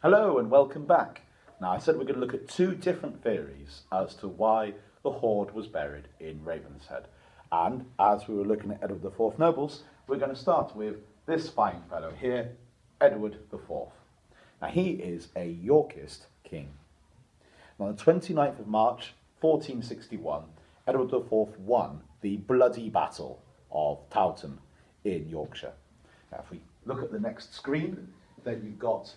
Hello and welcome back. Now I said we're going to look at two different theories as to why the hoard was buried in Ravenshead. And as we were looking at Edward IV nobles, we're going to start with this fine fellow here, Edward IV. Now he is a Yorkist king. Now on the 29th of March 1461, Edward IV won the bloody battle of Towton in Yorkshire. Now if we look at the next screen, then you've got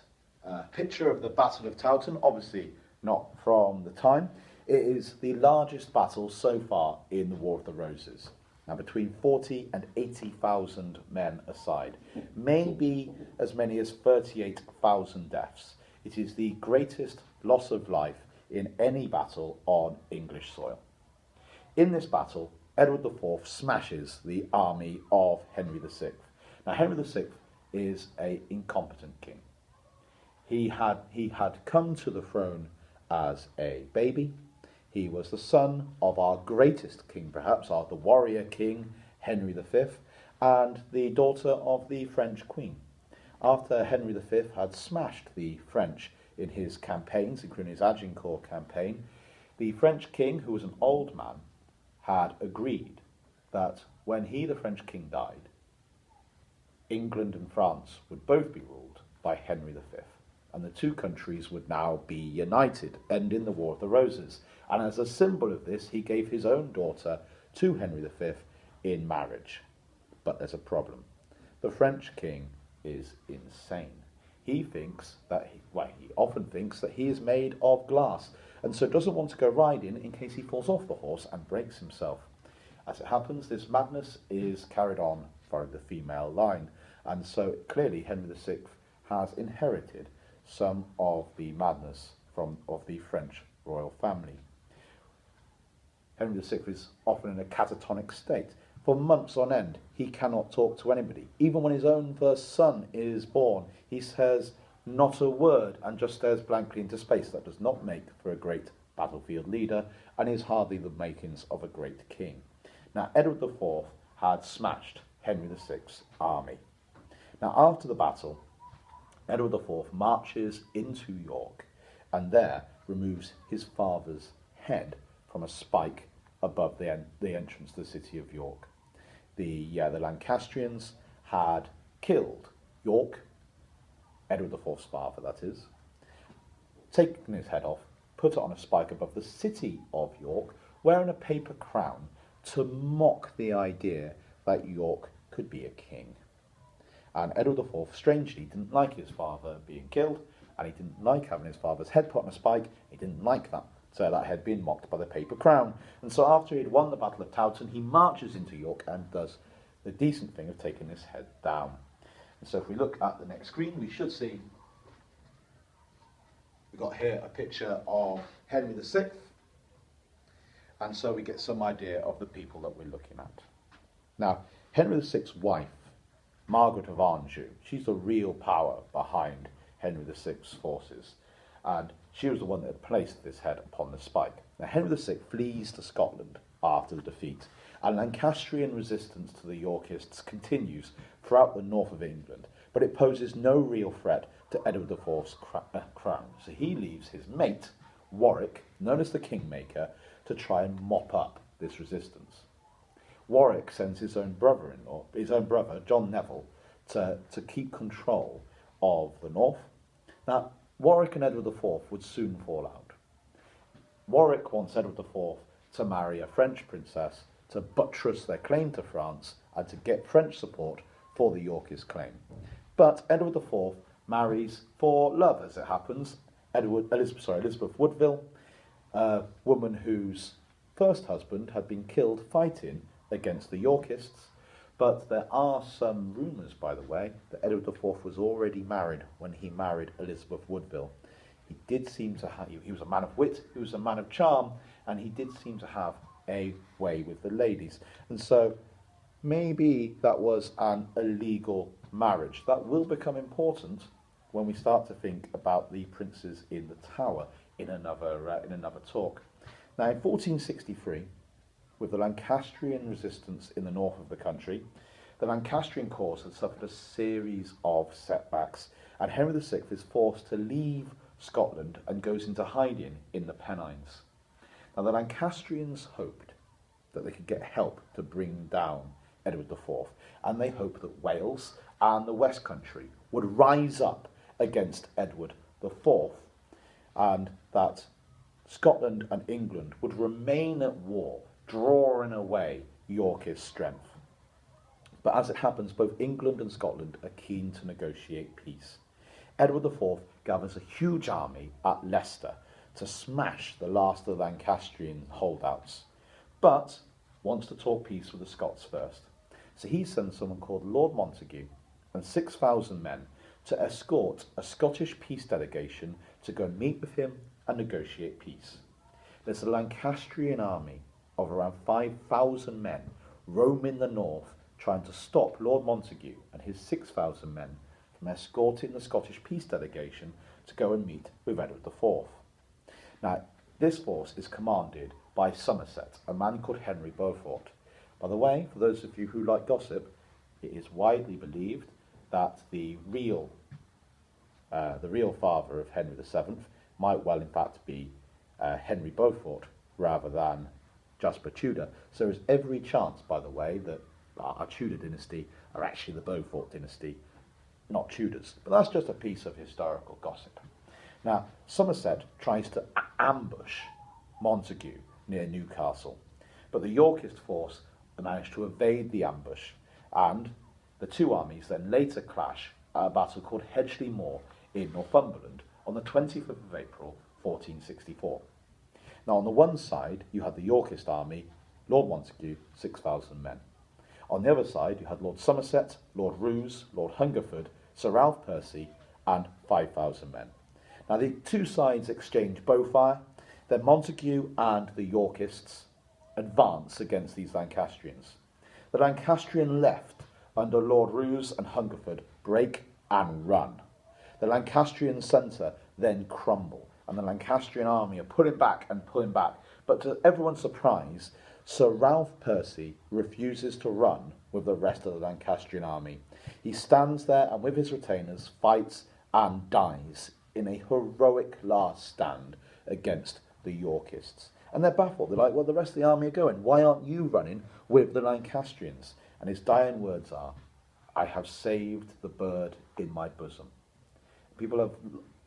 a picture of the Battle of Towton, obviously not from the time. It is the largest battle so far in the War of the Roses. Now between 40 and 80,000 men aside, maybe as many as 38,000 deaths. It is the greatest loss of life in any battle on English soil. In this battle, Edward IV smashes the army of Henry VI. Now Henry VI is an incompetent king. He had come to the throne as a baby. He was the son of our greatest king, perhaps, the warrior king, Henry V, and the daughter of the French queen. After Henry V had smashed the French in his campaigns, including his Agincourt campaign, the French king, who was an old man, had agreed that when he, the French king, died, England and France would both be ruled by Henry V. And the two countries would now be united, ending the War of the Roses. And as a symbol of this, he gave his own daughter to Henry V in marriage. But there's a problem. The French king is insane. He thinks that, he often thinks that he is made of glass, and so doesn't want to go riding in case he falls off the horse and breaks himself. As it happens, this madness is carried on for the female line, and so clearly Henry VI has inherited some of the madness of the French royal family. Henry VI is often in a catatonic state. For months on end, he cannot talk to anybody. Even when his own first son is born, he says not a word and just stares blankly into space. That does not make for a great battlefield leader and is hardly the makings of a great king. Now, Edward IV had smashed Henry VI's army. Now, after the battle, Edward IV marches into York and there removes his father's head from a spike above the entrance to the city of York. The Lancastrians had killed York, Edward IV's father that is, taken his head off, put it on a spike above the city of York, wearing a paper crown to mock the idea that York could be a king. And Edward IV, strangely, didn't like his father being killed, and he didn't like having his father's head put on a spike. He didn't like that, so that head being mocked by the paper crown. And so after he had won the Battle of Towton, he marches into York and does the decent thing of taking his head down. And so if we look at the next screen, we should see, we've got here a picture of Henry VI, and so we get some idea of the people that we're looking at. Now, Henry VI's wife, Margaret of Anjou, she's the real power behind Henry VI's forces, and she was the one that had placed this head upon the spike. Now Henry VI flees to Scotland after the defeat, and Lancastrian resistance to the Yorkists continues throughout the north of England, but it poses no real threat to Edward IV's crown. So he leaves his mate, Warwick, known as the Kingmaker, to try and mop up this resistance. Warwick sends his own brother, John Neville, to keep control of the north. Now, Warwick and Edward IV would soon fall out. Warwick wants Edward IV to marry a French princess to buttress their claim to France and to get French support for the Yorkist claim. But Edward IV marries for love, as it happens, Elizabeth Woodville, a woman whose first husband had been killed fighting against the Yorkists, but there are some rumours, by the way, that Edward IV was already married when he married Elizabeth Woodville. He did seem to have, he was a man of wit, he was a man of charm, and he did seem to have a way with the ladies. And so maybe that was an illegal marriage. That will become important when we start to think about the princes in the Tower in another talk. Now in 1463, with the Lancastrian resistance in the north of the country, the Lancastrian cause had suffered a series of setbacks, and Henry VI is forced to leave Scotland and goes into hiding in the Pennines. Now the Lancastrians hoped that they could get help to bring down Edward IV, and they hoped that Wales and the West Country would rise up against Edward IV, and that Scotland and England would remain at war, drawing away Yorkist strength. But as it happens, both England and Scotland are keen to negotiate peace. Edward IV gathers a huge army at Leicester to smash the last of the Lancastrian holdouts, but wants to talk peace with the Scots first. So he sends someone called Lord Montague and 6,000 men to escort a Scottish peace delegation to go and meet with him and negotiate peace. There's a Lancastrian army of around 5,000 men roaming the north, trying to stop Lord Montague and his 6,000 men from escorting the Scottish peace delegation to go and meet with Edward IV. Now, this force is commanded by Somerset, a man called Henry Beaufort. By the way, for those of you who like gossip, it is widely believed that the real father of Henry VII might well in fact be Henry Beaufort rather than Jasper Tudor. So there's every chance, by the way, that our Tudor dynasty are actually the Beaufort dynasty, not Tudors. But that's just a piece of historical gossip. Now, Somerset tries to ambush Montague near Newcastle, but the Yorkist force managed to evade the ambush, and the two armies then later clash at a battle called Hedgeley Moor in Northumberland on the 20th of April 1464. Now, on the one side, you had the Yorkist army, Lord Montague, 6,000 men. On the other side, you had Lord Somerset, Lord Roos, Lord Hungerford, Sir Ralph Percy, and 5,000 men. Now, the two sides exchange bow fire. Then Montague and the Yorkists advance against these Lancastrians. The Lancastrian left under Lord Roos and Hungerford break and run. The Lancastrian centre then crumble, and the Lancastrian army are pulling back and pulling back. But to everyone's surprise, Sir Ralph Percy refuses to run with the rest of the Lancastrian army. He stands there and with his retainers fights and dies in a heroic last stand against the Yorkists. And they're baffled. They're like, well, the rest of the army are going. Why aren't you running with the Lancastrians? And his dying words are, I have saved the bird in my bosom. People have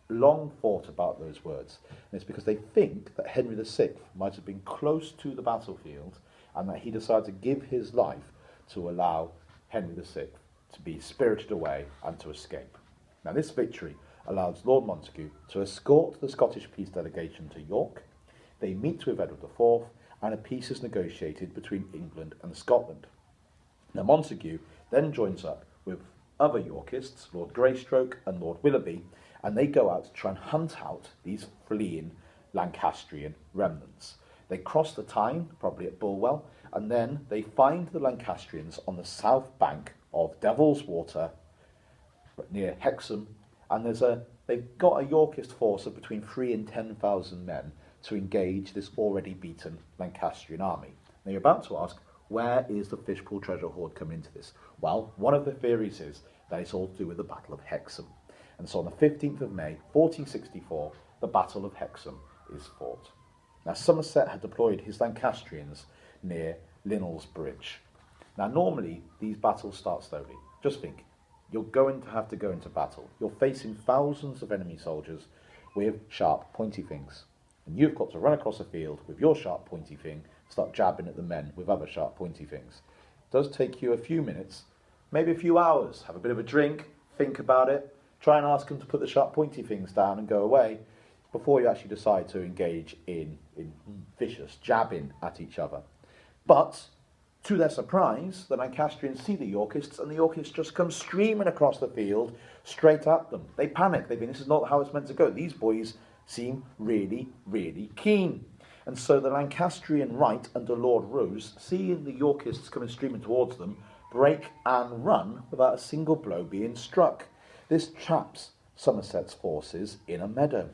long thought about those words. And it's because they think that Henry VI might have been close to the battlefield and that he decided to give his life to allow Henry VI to be spirited away and to escape. Now, this victory allows Lord Montague to escort the Scottish peace delegation to York. They meet with Edward IV, and a peace is negotiated between England and Scotland. Now, Montague then joins up with other Yorkists, Lord Greystoke and Lord Willoughby, and they go out to try and hunt out these fleeing Lancastrian remnants. They cross the Tyne, probably at Bulwell, and then they find the Lancastrians on the south bank of Devil's Water near Hexham, and they've got a Yorkist force of between 3,000 and 10,000 men to engage this already beaten Lancastrian army. Now you're about to ask, where is the Fishpool treasure hoard come into this? Well, one of the theories is that it's all to do with the Battle of Hexham. And so on the 15th of May, 1464, the Battle of Hexham is fought. Now Somerset had deployed his Lancastrians near Linnell's Bridge. Now normally these battles start slowly. Just think, you're going to have to go into battle. You're facing thousands of enemy soldiers with sharp, pointy things. And you've got to run across a field with your sharp, pointy thing, start jabbing at the men with other sharp, pointy things. It does take you a few minutes, maybe a few hours. Have a bit of a drink, think about it, try and ask them to put the sharp, pointy things down and go away before you actually decide to engage in vicious jabbing at each other. But to their surprise, the Lancastrians see the Yorkists, and the Yorkists just come streaming across the field straight at them. They panic. They think this is not how it's meant to go. These boys seem really, really keen. And so the Lancastrian right under Lord Roos, seeing the Yorkists coming streaming towards them, break and run without a single blow being struck. This traps Somerset's forces in a meadow.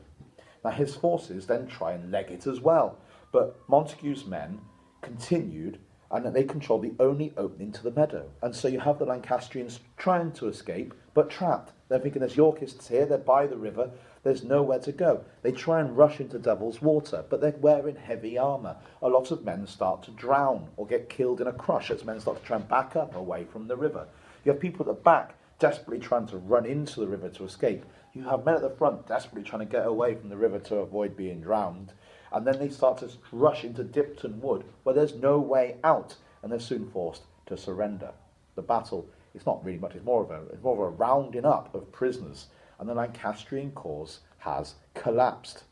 Now his forces then try and leg it as well, but Montague's men continued, and they controlled the only opening to the meadow. And so you have the Lancastrians trying to escape, but trapped. They're thinking there's Yorkists here, they're by the river, there's nowhere to go. They try and rush into Devil's Water, but they're wearing heavy armour. A lot of men start to drown or get killed in a crush as men start to try and back up away from the river. You have people at the back desperately trying to run into the river to escape. You have men at the front desperately trying to get away from the river to avoid being drowned. And then they start to rush into Dipton Wood, where there's no way out, and they're soon forced to surrender. The battle, it's not really much, it's more of a rounding up of prisoners, and the Lancastrian cause has collapsed.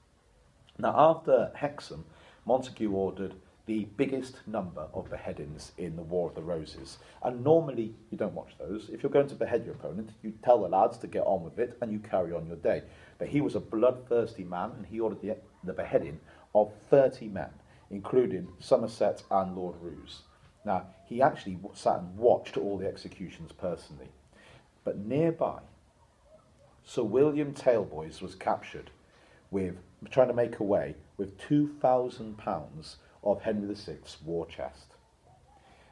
Now, after Hexham, Montague ordered the biggest number of beheadings in the War of the Roses. And normally, you don't watch those. If you're going to behead your opponent, you tell the lads to get on with it, and you carry on your day. But he was a bloodthirsty man, and he ordered the beheading of 30 men, including Somerset and Lord Roos. Now, he actually sat and watched all the executions personally. But nearby, Sir William Taleboys was captured with trying to make away with £2,000 of Henry VI's war chest.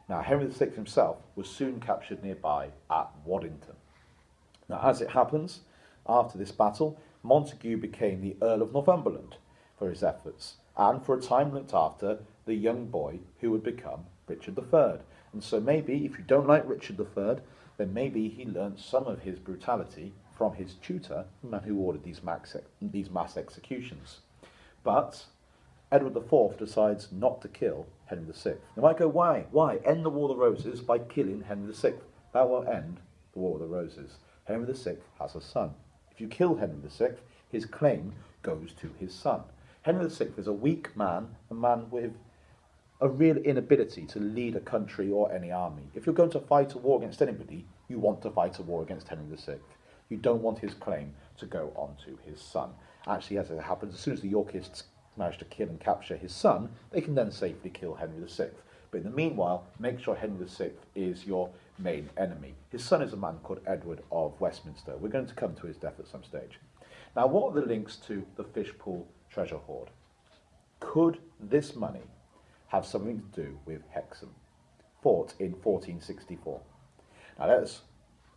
Now, Henry VI himself was soon captured nearby at Waddington. Now, as it happens, after this battle, Montague became the Earl of Northumberland for his efforts, and for a time looked after the young boy who would become Richard III. And so maybe, if you don't like Richard III, then maybe he learned some of his brutality from his tutor, the man who ordered these mass executions. But Edward IV decides not to kill Henry VI. You might go, why? Why? End the War of the Roses by killing Henry VI. That won't end the War of the Roses. Henry VI has a son. If you kill Henry VI, his claim goes to his son. Henry VI is a weak man, a man with a real inability to lead a country or any army. If you're going to fight a war against anybody, you want to fight a war against Henry VI. You don't want his claim to go on to his son. Actually, as it happens, as soon as the Yorkists manage to kill and capture his son, they can then safely kill Henry VI. But in the meanwhile, make sure Henry VI is your main enemy. His son is a man called Edward of Westminster. We're going to come to his death at some stage. Now, what are the links to the Fishpool treasure hoard? Could this money have something to do with Hexham, fought in 1464? Now, let's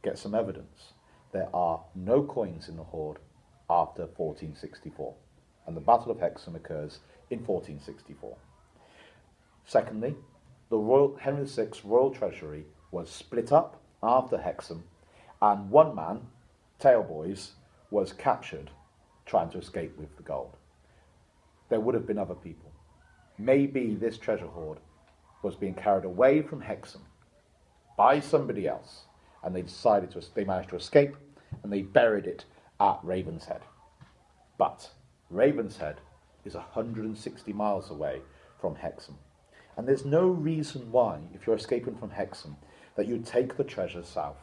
get some evidence. There are no coins in the hoard after 1464, and the Battle of Hexham occurs in 1464. Secondly, the Henry VI's royal treasury was split up after Hexham, and one man, Taleboys, was captured trying to escape with the gold. There would have been other people. Maybe this treasure hoard was being carried away from Hexham by somebody else, and they managed to escape, and they buried it at Ravenshead. But Ravenshead is 160 miles away from Hexham, and there's no reason why, if you're escaping from Hexham, that you'd take the treasure south.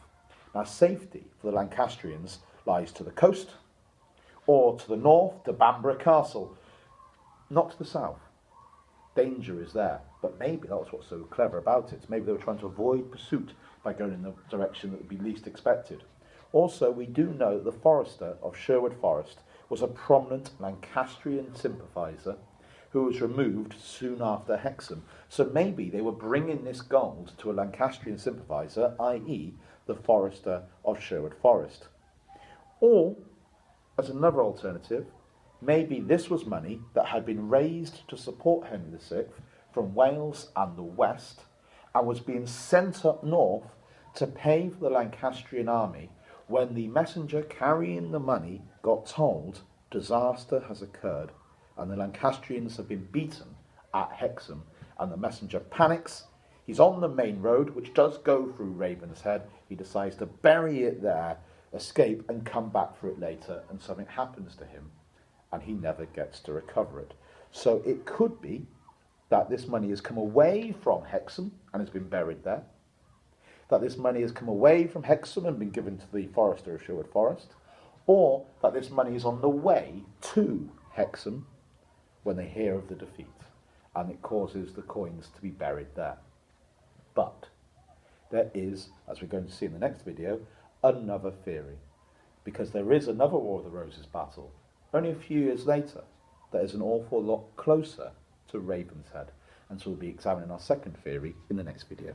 Now, safety for the Lancastrians lies to the coast, or to the north, to Bamborough Castle, not to the south. Danger is there, but maybe that's what's so clever about it. Maybe they were trying to avoid pursuit by going in the direction that would be least expected. Also, we do know that the forester of Sherwood Forest was a prominent Lancastrian sympathiser who was removed soon after Hexham. So maybe they were bringing this gold to a Lancastrian sympathiser, i.e. the forester of Sherwood Forest. Or, as another alternative, maybe this was money that had been raised to support Henry VI from Wales and the West, and was being sent up north to pay for the Lancastrian army when the messenger carrying the money got told disaster has occurred and the Lancastrians have been beaten at Hexham, and the messenger panics. He's on the main road, which does go through Ravenshead. He decides to bury it there, escape, and come back for it later, and something happens to him, and he never gets to recover it. So it could be that this money has come away from Hexham and has been buried there, that this money has come away from Hexham and been given to the forester of Sherwood Forest, or that this money is on the way to Hexham when they hear of the defeat, and it causes the coins to be buried there. But there is, as we're going to see in the next video, another theory, because there is another War of the Roses battle, only a few years later, that is an awful lot closer to Ravenshead, and so we'll be examining our second theory in the next video.